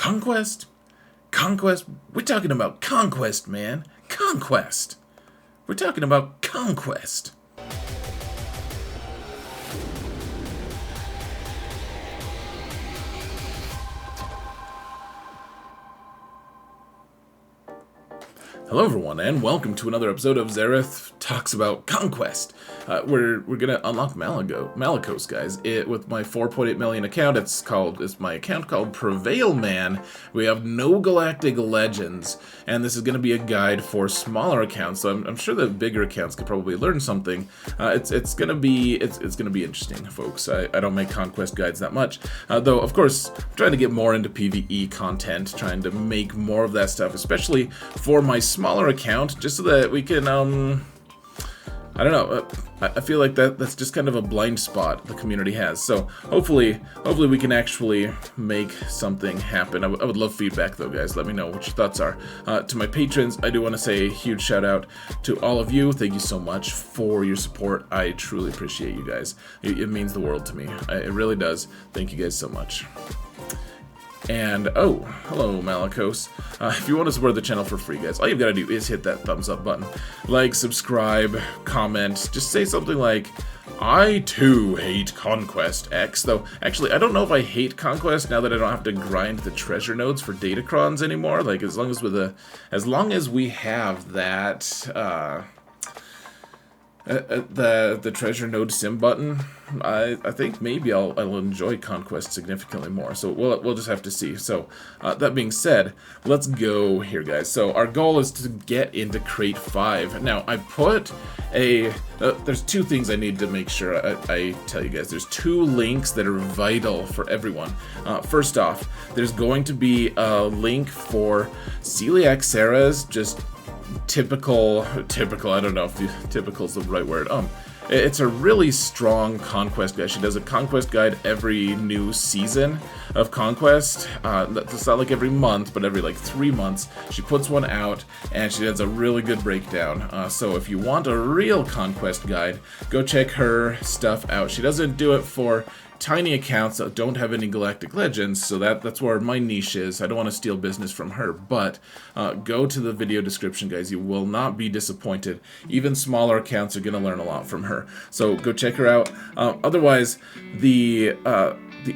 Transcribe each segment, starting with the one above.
Conquest? Conquest? We're talking about Conquest, man. Conquest. We're talking about Conquest. Hello everyone, and welcome to another episode of Xaereth Talks About Conquest. We're gonna unlock MALICOS, guys. With my 4.8 million account, it's my account called Prevail Man. We have no galactic legends, and this is gonna be a guide for smaller accounts. So I'm sure the bigger accounts could probably learn something. It's gonna be interesting, folks. I don't make Conquest guides that much, though. Of course, I'm trying to get more into PvE content, trying to make more of that stuff, especially for my smaller account, just so that we can I don't know, I feel like that's just kind of a blind spot the community has. So hopefully we can actually make something happen. I would love feedback though, guys. Let me know what your thoughts are. To my patrons, I do want to say a huge shout out to all of you. Thank you so much for your support. I truly appreciate you guys. It means the world to me. It really does. Thank you guys so much. And, oh, hello, MALICOS. If you want to support the channel for free, guys, all you've got to do is hit that thumbs up button. Like, subscribe, comment, just say something like, I too hate Conquest X. Though, actually, I don't know if I hate Conquest now that I don't have to grind the treasure nodes for datacrons anymore. Like, as long as we have that, the treasure node sim button, I think maybe I'll enjoy Conquest significantly more. So we'll just have to see. So that being said, let's go here, guys. So our goal is to get into crate 5. Now I put there's two things I need to make sure I tell you guys. There's two links that are vital for everyone. First off, there's going to be a link for Celiac Sarah's just typical, I don't know if typical is the right word. It's a really strong Conquest guide. She does a Conquest guide every new season of Conquest. It's not like every month, but every like 3 months. She puts one out, and she does a really good breakdown. So if you want a real Conquest guide, go check her stuff out. She doesn't do it for tiny accounts that don't have any galactic legends, so that's where my niche is. I don't want to steal business from her, but go to the video description, guys. You will not be disappointed. Even smaller accounts are going to learn a lot from her, so go check her out. Otherwise, the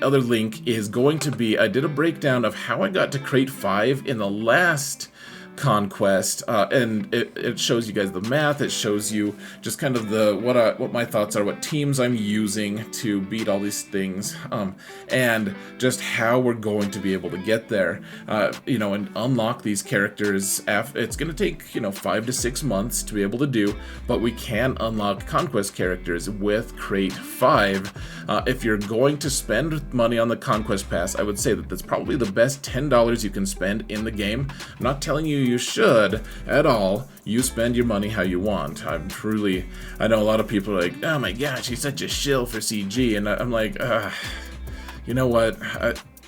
other link is going to be, I did a breakdown of how I got to crate 5 in the last Conquest, and it shows you guys the math. It shows you just kind of what my thoughts are, what teams I'm using to beat all these things, and just how we're going to be able to get there, and unlock these characters. It's going to take 5 to 6 months to be able to do, but we can unlock Conquest characters with crate 5. If you're going to spend money on the Conquest Pass, I would say that that's probably the best $10 you can spend in the game. I'm not telling you should at all. You spend your money how you want. I know a lot of people are like, oh my gosh, he's such a shill for CG, and I'm like, you know what?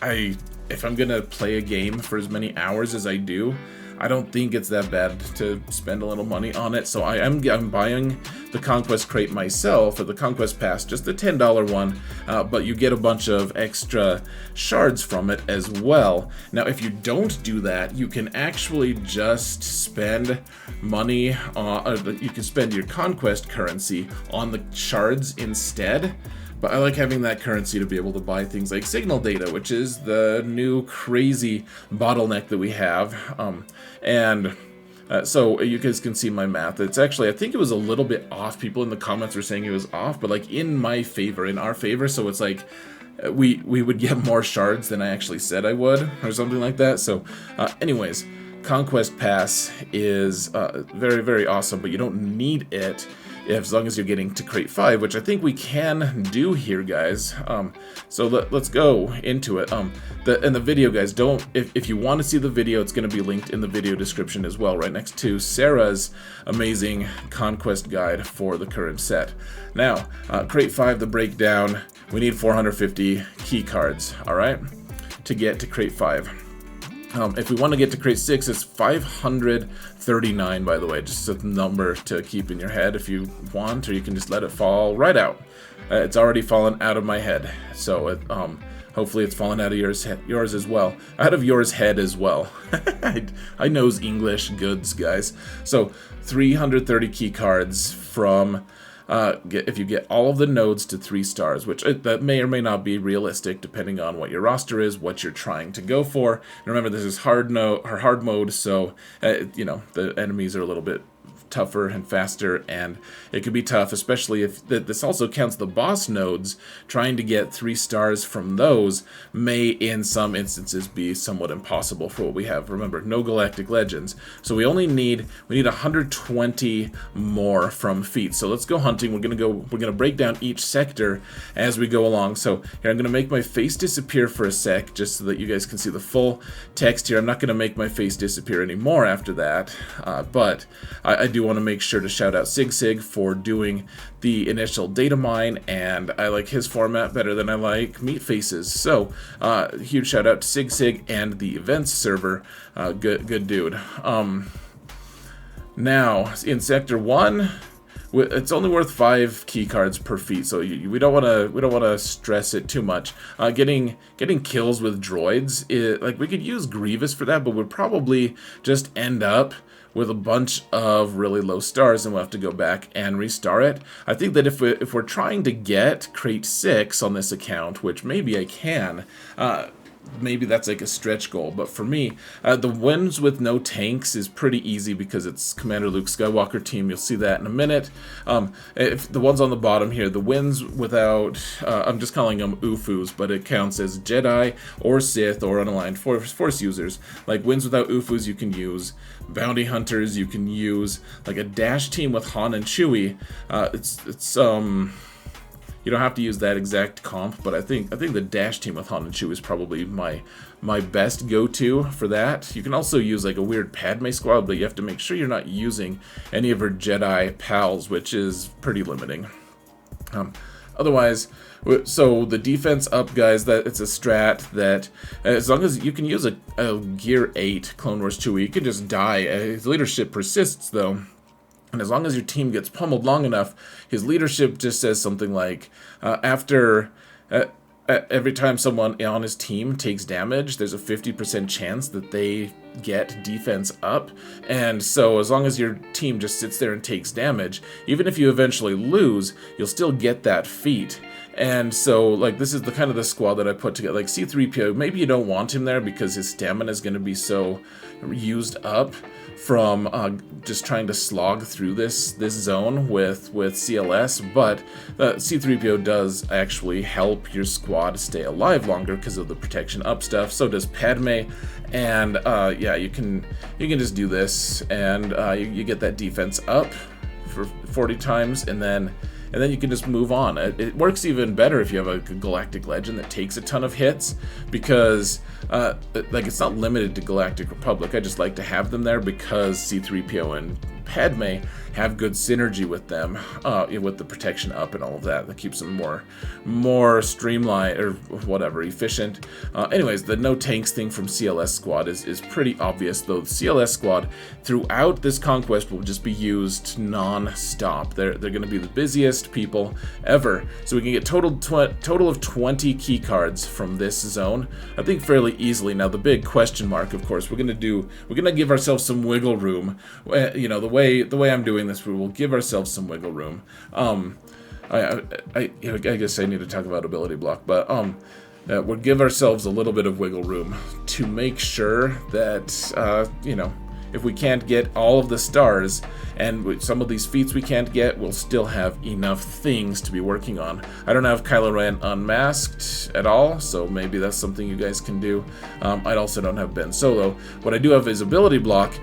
If I'm gonna play a game for as many hours as I do, I don't think it's that bad to spend a little money on it. So I'm buying the Conquest crate myself, or the Conquest Pass, just the $10 one, but you get a bunch of extra shards from it as well. Now, if you don't do that, you can actually just spend money on, you can spend your Conquest currency on the shards instead. But I like having that currency to be able to buy things like signal data, which is the new crazy bottleneck that we have. So you guys can see my math. It's actually, I think it was a little bit off. People in the comments were saying it was off, but like in our favor. So it's like we would get more shards than I actually said I would, or something like that. So anyways, Conquest Pass is very, very awesome, but you don't need it as long as you're getting to crate 5, which I think we can do here, guys. So let's go into it. The video, guys, if you want to see the video, it's going to be linked in the video description as well, right next to Sarah's amazing Conquest guide for the current set. Now, crate 5, the breakdown, we need 450 key cards, all right, to get to crate 5. If we want to get to crate 6, it's 539, by the way. Just a number to keep in your head if you want, or you can just let it fall right out. It's already fallen out of my head. So Hopefully it's fallen out of yours as well. Out of yours head as well. I knows English goods, guys. So 330 key cards from... if you get all of the nodes to 3 stars, which that may or may not be realistic depending on what your roster is, what you're trying to go for. And remember, this is hard mode, so you know, the enemies are a little bit tougher and faster, and it could be tough, especially if this also counts the boss nodes. Trying to get 3 stars from those may in some instances be somewhat impossible for what we have. Remember, no galactic legends, so we need 120 more from Feats. So let's go hunting. We're gonna break down each sector as we go along. So here I'm gonna make my face disappear for a sec just so that you guys can see the full text here. I'm not gonna make my face disappear anymore after that, but I do want to make sure to shout out Sig for doing the initial data mine, and I like his format better than I like Meat Face's. So huge shout out to Sig and the events server. Good dude. Now in sector 1, it's only worth 5 key cards per feat, so we don't want to stress it too much. Getting kills with droids, like we could use Grievous for that, but we'd probably just end up with a bunch of really low stars, and we'll have to go back and restart it. I think that if we're trying to get crate 6 on this account, which maybe I can, maybe that's like a stretch goal, but for me, the wins with no tanks is pretty easy because it's Commander Luke Skywalker team. You'll see that in a minute. If the ones on the bottom here, the wins without, I'm just calling them UFUs, but it counts as Jedi or Sith or unaligned Force users. Like wins without UFUs, you can use bounty hunters. You can use like a dash team with Han and Chewie. You don't have to use that exact comp, but I think the dash team with Han and Chewie is probably my best go-to for that. You can also use like a weird Padme squad, but you have to make sure you're not using any of her Jedi pals, which is pretty limiting. Otherwise, so the defense up, guys, that it's a strat that as long as you can use a Gear 8 Clone Wars Chewie, you can just die. His leadership persists, though. And as long as your team gets pummeled long enough, his leadership just says something like, every time someone on his team takes damage, there's a 50% chance that they get defense up. And so as long as your team just sits there and takes damage, even if you eventually lose, you'll still get that feat. And so, like, this is the kind of the squad that I put together. Like C-3PO, maybe you don't want him there because his stamina is going to be so used up from just trying to slog through this zone with CLS, but C-3PO does actually help your squad stay alive longer because of the protection up stuff. So does Padme, and yeah, you can just do this, and you get that defense up for 40 times, and then you can just move on. It works even better if you have a Galactic Legend that takes a ton of hits, because like it's not limited to Galactic Republic. I just like to have them there because C-3PO and Padme have good synergy with them, with the protection up and all of that. That keeps them more streamlined or whatever, efficient. Anyways, the no tanks thing from CLS squad is pretty obvious, though. The CLS squad throughout this conquest will just be used non-stop. They're going to be the busiest people ever. So we can get total of 20 key cards from this zone, I think, fairly easily. Now the big question mark, of course, we're gonna give ourselves some wiggle room. You know, the way I'm doing this, we will give ourselves some wiggle room. I guess I need to talk about ability block, but we'll give ourselves a little bit of wiggle room to make sure that you know, if we can't get all of the stars, and some of these feats we can't get, we'll still have enough things to be working on. I don't have Kylo Ren unmasked at all, so maybe that's something you guys can do. I also don't have Ben Solo. What I do have is ability block,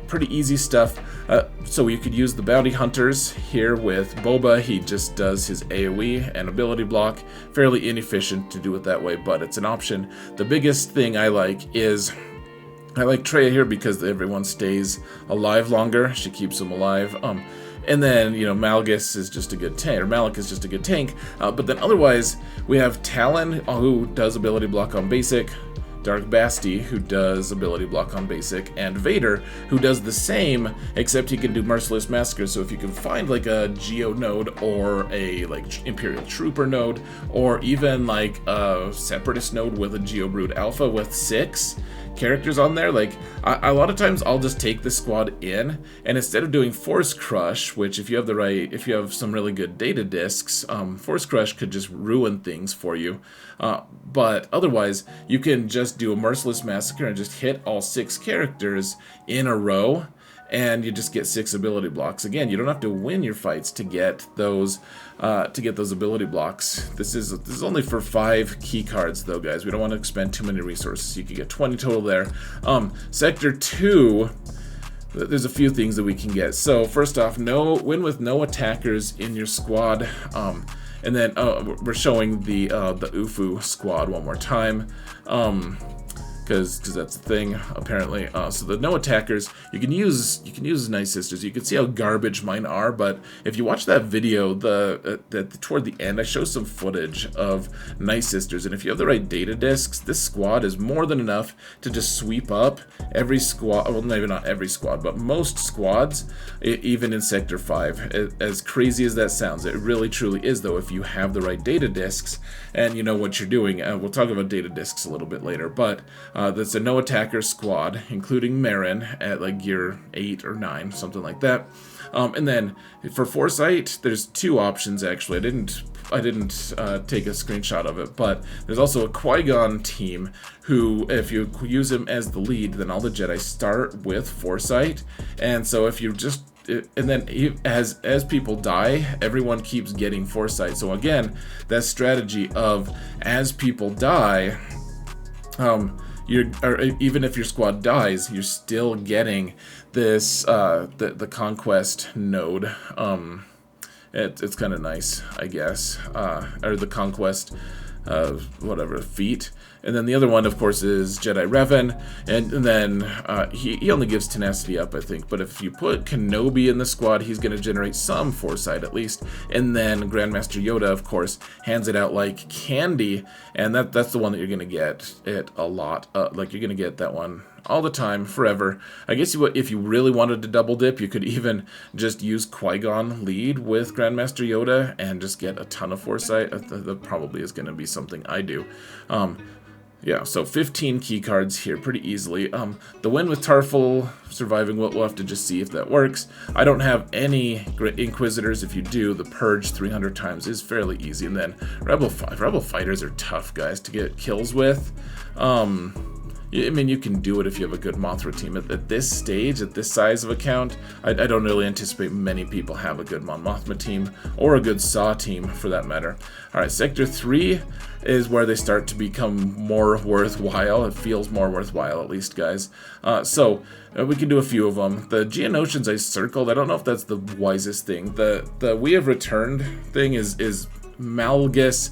pretty easy stuff. So you could use the bounty hunters here with Boba. He just does his AoE and ability block. Fairly inefficient to do it that way, but it's an option. The biggest thing I like is I like Traya here because everyone stays alive longer. She keeps them alive. And then, you know, Malgus is just a good tank, or Malik is just a good tank. But then otherwise, we have Talon, who does ability block on basic. Dark Basti, who does ability block on basic, and Vader, who does the same, except he can do Merciless Massacre. So if you can find like a Geo node or a like Imperial Trooper node, or even like a Separatist node with a Geo Brood Alpha with 6 characters on there, like a lot of times I'll just take the squad in, and instead of doing Force Crush, which if you have some really good data discs, Force Crush could just ruin things for you, but otherwise you can just do a Merciless Massacre and just hit all 6 characters in a row, and you just get 6 ability blocks. Again, you don't have to win your fights to get those ability blocks. This is only for 5 key cards though, guys. We don't want to expend too many resources. You can get 20 total there. Sector 2, there's a few things that we can get. So first off, win with no attackers in your squad. And then we're showing the UFU squad one more time. Because that's the thing, apparently. So the no attackers, you can use Night Sisters. You can see how garbage mine are, but if you watch that video, toward the end, I show some footage of Night Sisters, and if you have the right data discs, this squad is more than enough to just sweep up every squad. Well, maybe not every squad, but most squads, even in Sector 5. As crazy as that sounds, it really truly is, though, if you have the right data discs and you know what you're doing. We'll talk about data discs a little bit later, but that's a no attacker squad, including Marin at like gear 8 or 9, something like that. And then for Foresight, there's 2 options actually. I didn't take a screenshot of it, but there's also a Qui-Gon team who, if you use him as the lead, then all the Jedi start with Foresight. And so if you just and then as people die, everyone keeps getting Foresight. So again, that strategy of as people die, even if your squad dies, you're still getting this the Conquest node. It's kind of nice, I guess, or the Conquest, whatever, feat. And then the other one, of course, is Jedi Revan, and then he only gives tenacity up, I think. But if you put Kenobi in the squad, he's going to generate some foresight at least. And then Grandmaster Yoda, of course, hands it out like candy, and that's the one that you're going to get it a lot. Like you're going to get that one all the time, forever. I guess if you really wanted to double dip, you could even just use Qui-Gon lead with Grandmaster Yoda and just get a ton of foresight. That probably is going to be something I do. Yeah, so 15 key cards here pretty easily. The win with Tarful surviving, we'll have to just see if that works. I don't have any Inquisitors. If you do, the Purge 300 times is fairly easy. And then Rebel Fighters are tough, guys, to get kills with. I mean, you can do it if you have a good Mothra team. At this stage, at this size of account, I don't really anticipate many people have a good Mon Mothma team, or a good Saw team, for that matter. Alright, Sector 3 is where they start to become more worthwhile. It feels more worthwhile, at least, guys. So we can do a few of them. The Geonosians I circled, I don't know if that's the wisest thing. The We Have Returned thing is Malgus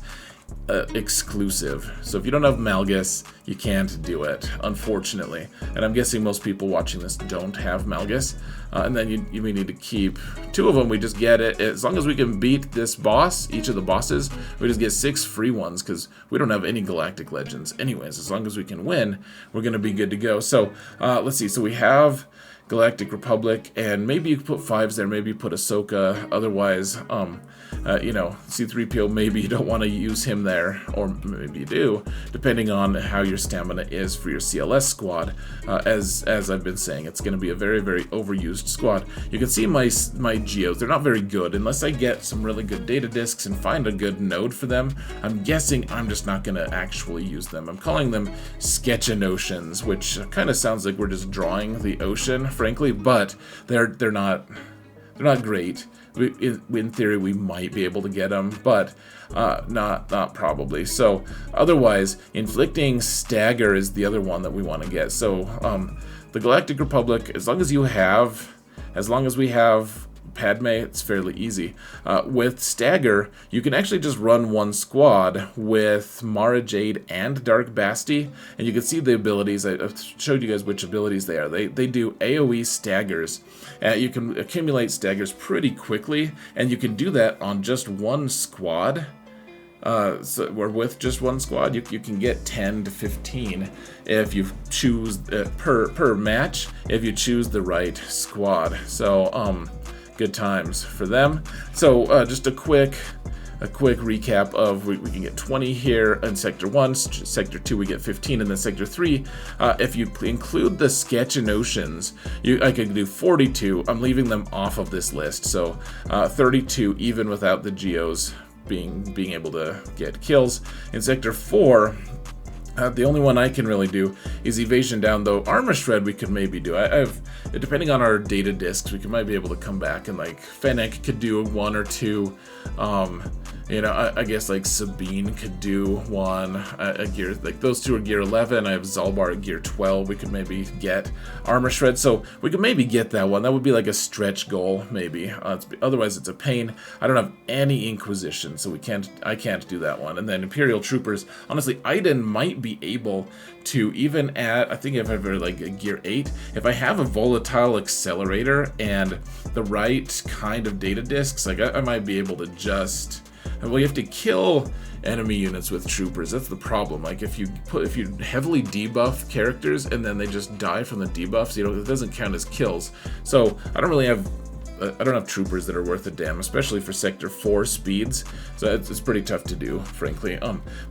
exclusive. So if you don't have Malgus, you can't do it, unfortunately. And I'm guessing most people watching this don't have Malgus. And then we need to keep 2 of them. We just get it. As long as we can beat this boss, each of the bosses, we just get 6 free ones, because we don't have any Galactic Legends. Anyways, as long as we can win, we're going to be good to go. So let's see. So we have Galactic Republic, and maybe you put 5s there, maybe you put Ahsoka. Otherwise, you know, C-3PO, maybe you don't want to use him there, or maybe you do, depending on how your stamina is for your CLS squad. As I've been saying, it's going to be a very, very overused squad. You can see my Geos, they're not very good. Unless I get some really good data discs and find a good node for them, I'm guessing I'm just not going to actually use them. I'm calling them Sketch-Notions, which kind of sounds like we're just drawing the ocean, frankly, but they're not great. In theory, we might be able to get them, but not probably. So otherwise, Inflicting Stagger is the other one that we want to get. So the Galactic Republic, as long as we have Padme, it's fairly easy. With Stagger, you can actually just run one squad with Mara Jade and Dark Basti, and you can see the abilities. I've showed you guys which abilities they are. They do AoE staggers. You can accumulate staggers pretty quickly, and you can do that on just one squad. So we're with just one squad. You can get 10 to 15 if you choose per match if you choose the right squad. So good times for them. So just a quick recap of we can get 20 here in Sector 1, Sector 2 we get 15, and then Sector 3, if you include the Sketch and Oceans, I could do 42. I'm leaving them off of this list, so 32 even without the Geos being able to get kills. In Sector 4, the only one I can really do is Evasion Down, though Armor Shred we could maybe do. I've depending on our data discs, we might be able to come back and like Fennec could do 1 or 2. You know, I guess like Sabine could do 1 a gear, like those 2 are gear 11. I have Zalbar at gear 12. We could maybe get Armor Shred, so we could maybe get that one. That would be like a stretch goal, maybe. Otherwise, it's a pain. I don't have any Inquisition, so I can't do that one. And then Imperial Troopers. Honestly, Iden might be able to even at, I think if I have like a gear 8, if I have a volatile accelerator and the right kind of data discs, like I might be able to just. Well, you have to kill enemy units with troopers. That's the problem. Like if you heavily debuff characters and then they just die from the debuffs, you know, it doesn't count as kills. So I don't have troopers that are worth a damn, especially for Sector 4 speeds. So it's pretty tough to do, frankly.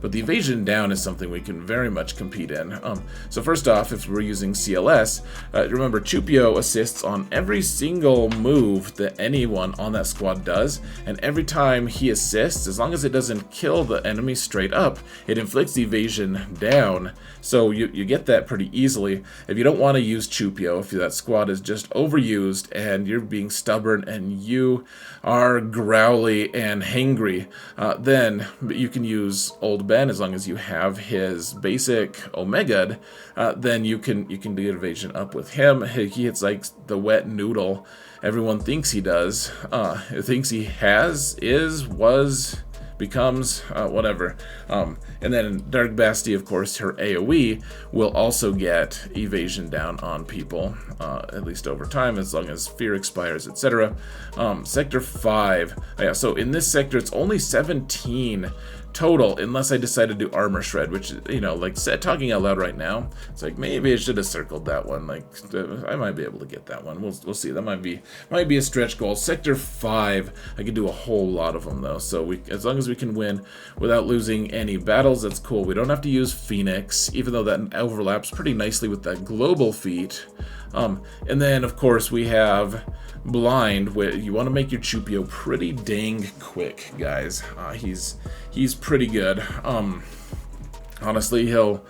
But the Evasion Down is something we can very much compete in. So first off, if we're using CLS, remember Chupio assists on every single move that anyone on that squad does, and every time he assists, as long as it doesn't kill the enemy straight up, it inflicts Evasion Down. So you get that pretty easily. If you don't want to use Chupio, if that squad is just overused and you're being stubborn and you are growly and hangry, then you can use Old Ben as long as you have his basic Omega. Then you can do evasion up with him. He hits like the wet noodle everyone thinks he does. Thinks he has, is, was, becomes, whatever. And then Dark Basti, of course, her AoE will also get Evasion Down on people, at least over time, as long as Fear expires, etc. Sector 5. Yeah, so in this sector, it's only 17 total, unless I decide to do Armor Shred, which, you know, like talking out loud right now, it's like maybe I should have circled that one. Like I might be able to get that one. We'll see. That might be a stretch goal. Sector 5, I could do a whole lot of them though. So as long as we can win without losing any battles, that's cool. We don't have to use Phoenix, even though that overlaps pretty nicely with that global feat. And then of course we have Blind, where you want to make your Chupio pretty dang quick, guys. He's pretty good. Honestly, you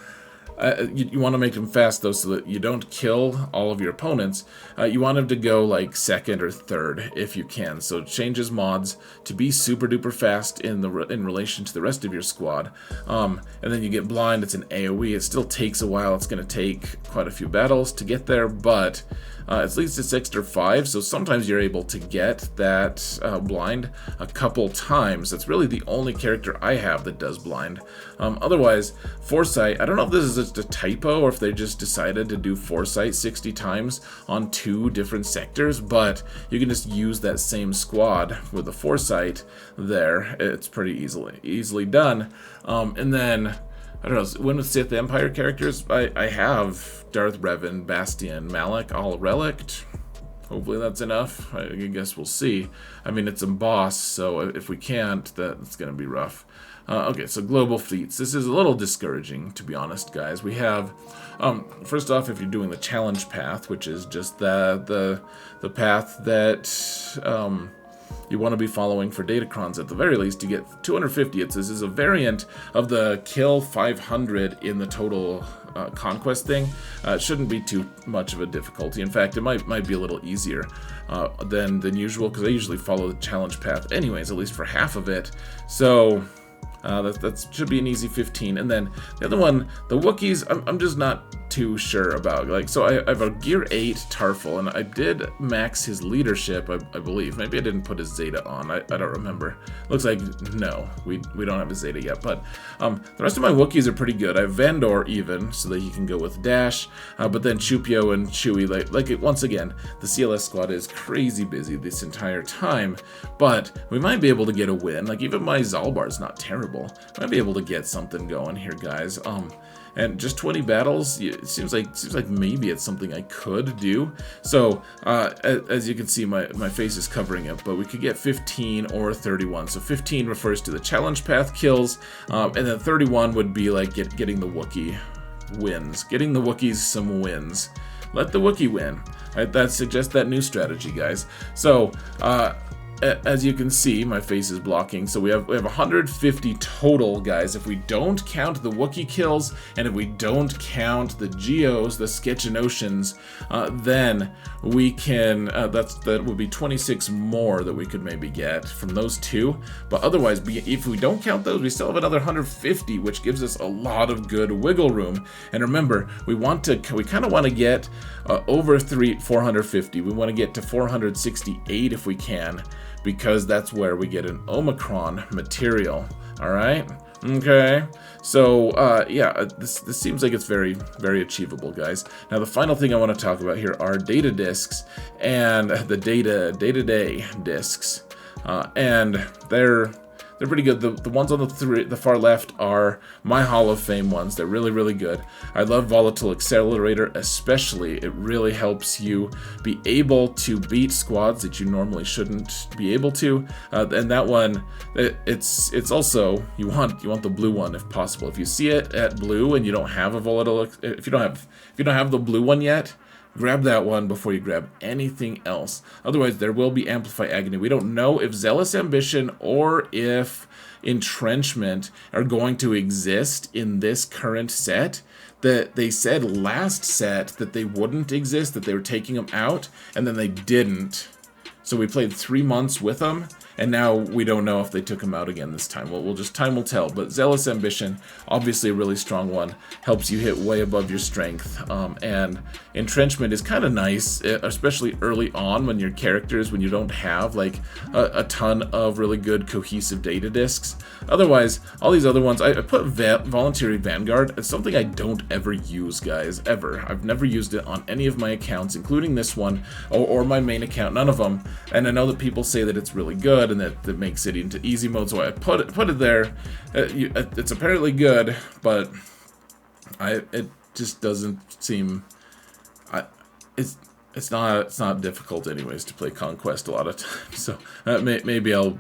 want to make him fast though, so that you don't kill all of your opponents. You want him to go like second or third if you can. So change his mods to be super duper fast in relation to the rest of your squad. And then you get Blind. It's an AoE. It still takes a while. It's going to take quite a few battles to get there, but at least it's Sector 5, so sometimes you're able to get that Blind a couple times. That's really the only character I have that does Blind. Otherwise, Foresight, I don't know if this is just a typo or if they just decided to do Foresight 60 times on 2 different sectors, but you can just use that same squad with the Foresight there. It's pretty easily done. And then, I don't know, when with Sith Empire characters, I have Darth Revan, Bastion, Malik, all relict. Hopefully that's enough. I guess we'll see. I mean, it's a boss, so if we can't, that's going to be rough. Okay, so global feats. This is a little discouraging, to be honest, guys. We have, first off, if you're doing the challenge path, which is just the path that you want to be following for Datacrons at the very least, to get 250. This is a variant of the kill 500 in the total conquest thing. It shouldn't be too much of a difficulty. In fact, it might be a little easier than usual, because I usually follow the challenge path anyways, at least for half of it. So that should be an easy 15. And then the other one, the Wookiees, I'm just not too sure about. Like, so I have a Gear 8 Tarful, and I did max his leadership, I believe. Maybe I didn't put his Zeta on. I don't remember. Looks like no, we don't have his Zeta yet. But the rest of my Wookiees are pretty good. I have Vandor even, so that he can go with Dash. But then Chupio and Chewie, once again, the CLS squad is crazy busy this entire time. But we might be able to get a win. Like, even my Zalbar's not terrible. Might be able to get something going here, guys. And just 20 battles, it seems like maybe it's something I could do. So, as you can see, my face is covering it, but we could get 15 or 31. So 15 refers to the challenge path kills, and then 31 would be like getting the Wookiee wins. Getting the Wookiees some wins. Let the Wookiee win. Right, that suggests that new strategy, guys. So, as you can see, my face is blocking, so we have 150 total, guys. If we don't count the Wookiee kills, and if we don't count the Geos, the Sketchinoceans, then we can, that would be 26 more that we could maybe get from those two. But otherwise, if we don't count those, we still have another 150, which gives us a lot of good wiggle room. And remember, we kind of want to get over 450. We want to get to 468 if we can, because that's where we get an Omicron material. All right. Okay. So yeah, this seems like it's very, very achievable, guys. Now the final thing I want to talk about here are data discs and the day-to-day discs, and they're pretty good. The ones on the far left are my Hall of Fame ones. They're really, really good. I love Volatile Accelerator especially. It really helps you be able to beat squads that you normally shouldn't be able to. And that one, it's also, you want the blue one if possible. If you see it at blue and you don't have a Volatile, if you don't have the blue one yet, grab that one before you grab anything else. Otherwise, there will be Amplify Agony. We don't know if Zealous Ambition or if Entrenchment are going to exist in this current set. That they said last set that they wouldn't exist, that they were taking them out, and then they didn't. So we played 3 months with them, and now we don't know if they took him out again this time. Well, time will tell. But Zealous Ambition, obviously a really strong one, helps you hit way above your strength. And Entrenchment is kind of nice, especially early on when your characters, when you don't have like a ton of really good cohesive data discs. Otherwise, all these other ones, I put Voluntary Vanguard. It's something I don't ever use, guys, ever. I've never used it on any of my accounts, including this one or my main account, none of them. And I know that people say that it's really good and that makes it into easy mode, so I put it there. It's apparently good, but it just doesn't seem. It's not difficult anyways to play Conquest a lot of times. So maybe I'll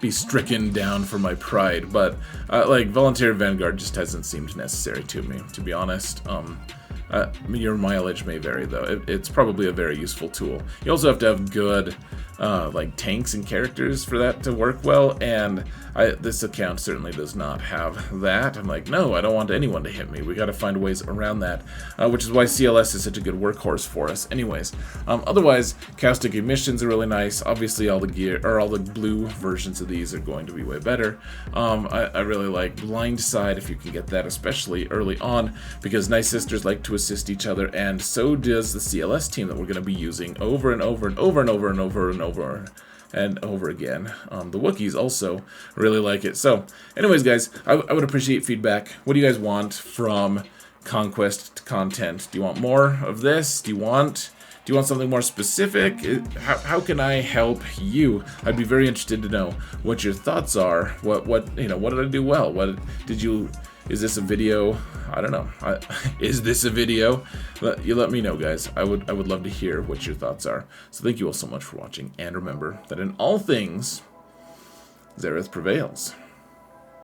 be stricken down for my pride, but like Voluntary Vanguard just hasn't seemed necessary to me, to be honest. Your mileage may vary, though. It's probably a very useful tool. You also have to have good like tanks and characters for that to work well, and this account certainly does not have that. I'm like, no, I don't want anyone to hit me. We got to find ways around that, which is why CLS is such a good workhorse for us. Anyways, otherwise, Caustic Emissions are really nice. Obviously, all the blue versions of these are going to be way better. I really like Blindside if you can get that, especially early on, because Nice Sisters like to assist each other, and so does the CLS team that we're going to be using over and over and over and over and over and over and over again. The Wookiees also really like it. So anyways, guys, I would appreciate feedback. What do you guys want from Conquest content? Do you want more of this? Do you want something more specific? How can I help you? I'd be very interested to know what your thoughts are. What did I do well? Is this a video? I don't know. Is this a video? You let me know, guys. I would love to hear what your thoughts are. So thank you all so much for watching, and remember that in all things, Zareth prevails.